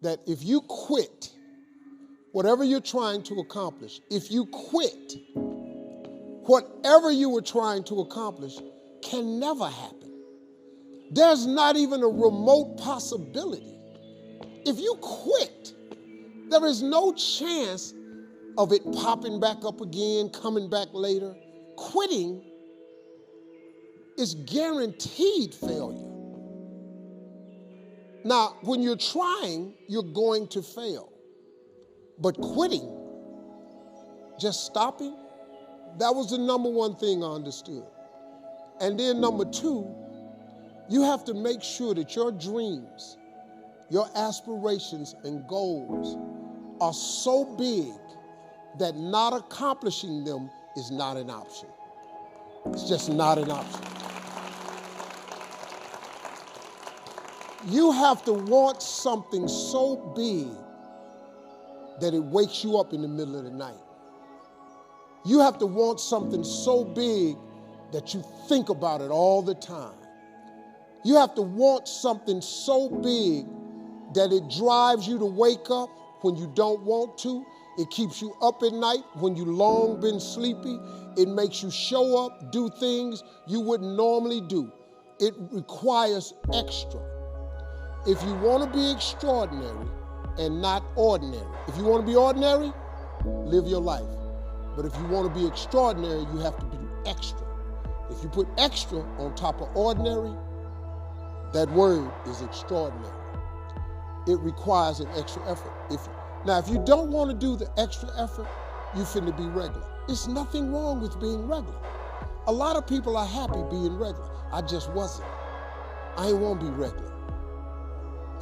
that if you quit whatever you're trying to accomplish, if you quit, whatever you were trying to accomplish can never happen. There's not even a remote possibility. If you quit, there is no chance of it popping back up again, coming back later. Quitting is guaranteed failure. Now, when you're trying, you're going to fail. But quitting, just stopping, that was the number one thing I understood. And then number two, you have to make sure that your dreams, your aspirations and goals are so big that not accomplishing them is not an option. It's just not an option. You have to want something so big that it wakes you up in the middle of the night. You have to want something so big that you think about it all the time. You have to want something so big that it drives you to wake up when you don't want to. It keeps you up at night when you long been sleepy. It makes you show up, do things you wouldn't normally do. It requires extra. If you want to be extraordinary and not ordinary, if you want to be ordinary, live your life. But if you want to be extraordinary, you have to do extra. If you put extra on top of ordinary, that word is extraordinary. It requires an extra effort. Now, if you don't want to do the extra effort, you finna be regular. There's nothing wrong with being regular. A lot of people are happy being regular. I just wasn't. I ain't want to be regular.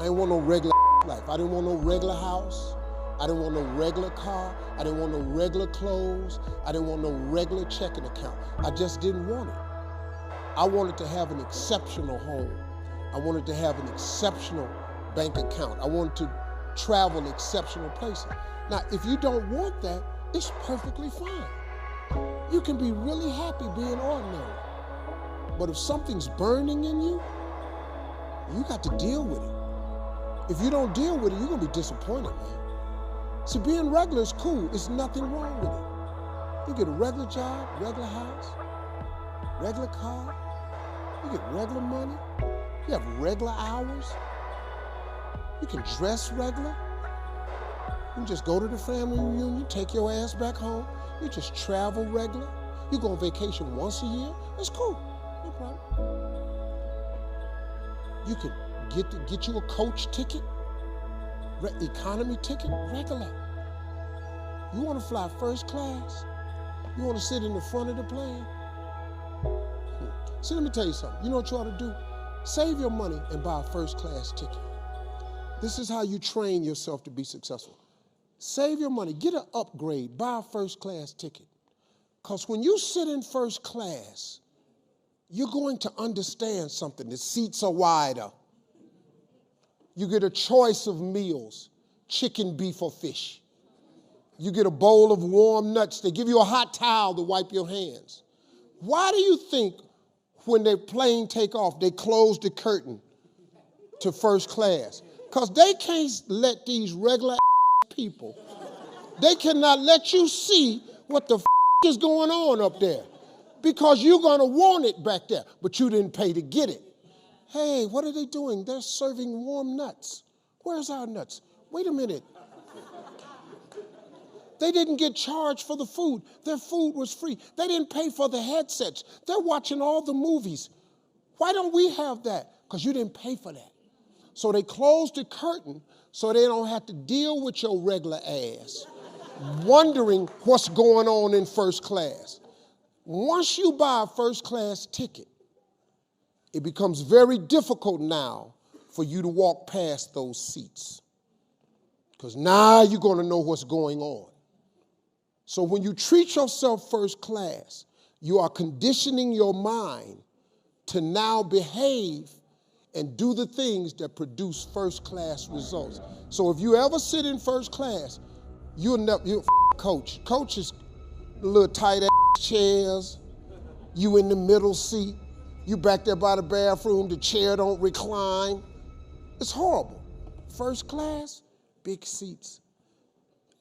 I ain't want no regular life. I didn't want no regular house. I didn't want no regular car. I didn't want no regular clothes. I didn't want no regular checking account. I just didn't want it. I wanted to have an exceptional home. I wanted to have an exceptional bank account. I wanted to travel exceptional places. Now, if you don't want that, it's perfectly fine. You can be really happy being ordinary. But if something's burning in you, you got to deal with it. If you don't deal with it, you're going to be disappointed, man. See, being regular is cool. There's nothing wrong with it. You get a regular job, regular house, regular car. You get regular money. You have regular hours. You can dress regular. You can just go to the family reunion, take your ass back home. You just travel regular. You go on vacation once a year. That's cool. No problem. You can get you a coach ticket, economy ticket, regular. You want to fly first class? You want to sit in the front of the plane? See, let me tell you something. You know what you ought to do? Save your money and buy a first class ticket. This is how you train yourself to be successful. Save your money, get an upgrade, buy a first class ticket. Because when you sit in first class, you're going to understand something. The seats are wider. You get a choice of meals, chicken, beef, or fish. You get a bowl of warm nuts. They give you a hot towel to wipe your hands. Why do you think when the plane take off, they close the curtain to first class? Because they can't let these regular people, they cannot let you see what the is going on up there. Because you're going to want it back there, but you didn't pay to get it. Hey, what are they doing? They're serving warm nuts. Where's our nuts? Wait a minute. They didn't get charged for the food. Their food was free. They didn't pay for the headsets. They're watching all the movies. Why don't we have that? Because you didn't pay for that. So they closed the curtain so they don't have to deal with your regular ass, wondering what's going on in first class. Once you buy a first class ticket, it becomes very difficult now for you to walk past those seats. Because now you're going to know what's going on. So when you treat yourself first class, you are conditioning your mind to now behave and do the things that produce first class results. So if you ever sit in first class, you'll coach. Coach is little tight ass chairs. You in the middle seat. You back there by the bathroom. The chair don't recline. It's horrible. First class, big seats.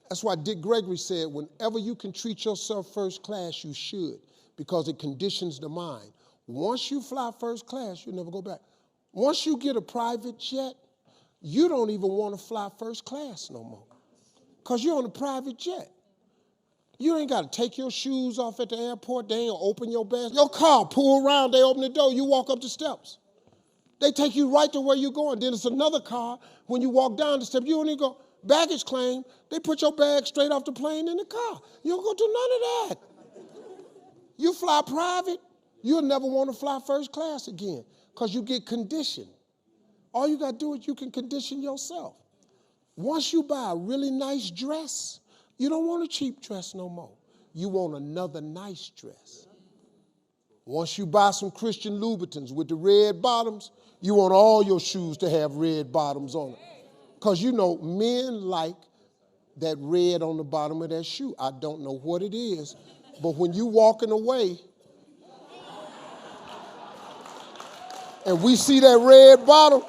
That's why Dick Gregory said, whenever you can treat yourself first class, you should, because it conditions the mind. Once you fly first class, you'll never go back. Once you get a private jet, you don't even want to fly first class no more, because you're on a private jet. You ain't got to take your shoes off at the airport. They ain't open your bag. Your car, pull around, they open the door, you walk up the steps. They take you right to where you're going. Then it's another car. When you walk down the steps, you don't even go. Baggage claim, they put your bag straight off the plane in the car. You don't go do none of that. You fly private, you'll never want to fly first class again, because you get conditioned. All you got to do is you can condition yourself. Once you buy a really nice dress, you don't want a cheap dress no more. You want another nice dress. Once you buy some Christian Louboutins with the red bottoms, you want all your shoes to have red bottoms on them. Because you know, men like that red on the bottom of their shoe. I don't know what it is, but when you walking away and we see that red bottom,